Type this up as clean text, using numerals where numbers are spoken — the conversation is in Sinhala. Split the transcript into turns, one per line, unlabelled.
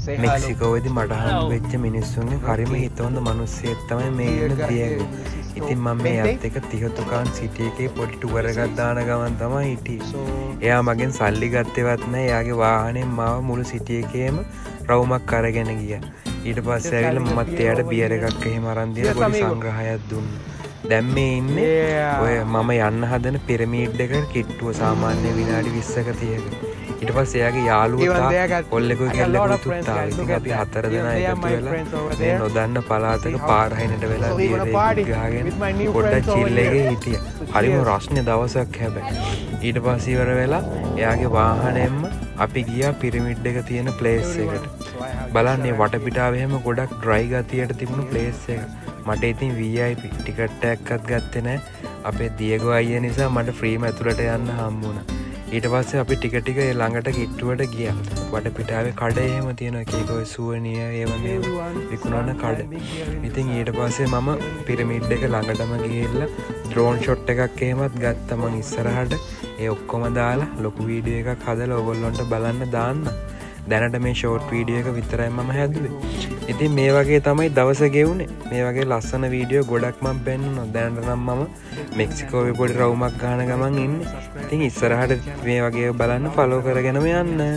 මෙක්සිකෝවේදී මට හම් වෙච්ච මිනිස්සුන්ගේ හරිම හිතවන්ත මිනිස්සෙක් තමයි මේ ඉන්න දියගෝ. ඉතින් මම එයාත් එක්ක තිහතුකාන් සිටි එකේ පොඩි ටුවර් එකක් දාන ගමන් තමයි හිටියේ. එයා මගෙන් සල්ලි ගත්තේවත් නැහැ. එයාගේ වාහනයෙන් මාව මුළු සිටි එකේම රවුමක් අරගෙන ගියා. ඊට පස්සේ ඇවිල්ලා මමත් එයාට බියර් එකක් එහෙම අරන් දීලා පොඩි සංග්‍රහයක් දුන්නා. දැන් මේ ඉන්නේ ඔය මම යන්න හදන පිරමීඩ් එකට කිට්ටුව සාමාන්‍ය විනාඩි 20ක 30ක. ඊට පස්සේ එයාගේ යාළුවා කොල්ලෙකුයි කෙල්ලෙකුයි තුත්තා. ඉතින් අපි 4 දෙනා එකතු වෙලා මේ නොදන්න පළාතක පාර හිනට වෙලා බියරේ ගහගෙන පොඩ්ඩක් චිල් එකේ හිටියා. හරිම රස්නේ දවසක් හැබැයි. ඊට පස්සේ ඉවර වෙලා එයාගේ වාහනයෙන්ම අපි ගියා පිරමීඩ් එක තියෙන ප්ලේස් එකට. බලන්නේ වටපිටාව එහෙම ගොඩක් ඩ්‍රයි ගතියට තිබුණු ප්ලේස් එක. මට ඉතින් VIP ටිකට් එකක්වත් ගත්තේ නැහැ. අපේ දියගෝ අයියා නිසා මට ෆ්‍රීම ඇතුළට යන්න හම්බුණා. ඊට පස්සේ අපි ටික ටික ඒ ළඟට කිට්ටුවට ගියා. වටපිටාවේ කඩ එහෙම තියෙනවා. එක එක ඔය සුවනිය ඒව මේ විකුණන කඩ. ඉතින් ඊට පස්සේ මම පිරමීඩ් එක ළඟටම ගිහිල්ලා ඩ්‍රෝන් ෂොට් එකක් එහෙමත් ගත්තා. මං ඉස්සරහට ඒ ඔක්කොම දාලා ලොකු වීඩියෝ එකක් හදලා ඔයගොල්ලන්ට බලන්න දාන්න. දැනට මේ ෂෝට් වීඩියෝ එක විතරයි මම හැදුවේ. ඉතින් මේ වගේ තමයි දවස ගෙවුනේ. මේ වගේ ලස්සන වීඩියෝ ගොඩක් මම පෙන්නුවා. දැනට නම් මම මෙක්සිකෝවේ පොඩි රවුමක් ගහන ගමන් ඉන්නේ. ඉතින් ඉස්සරහට මේ වගේ බලන්න ෆලෝ කරගෙනම යන්න.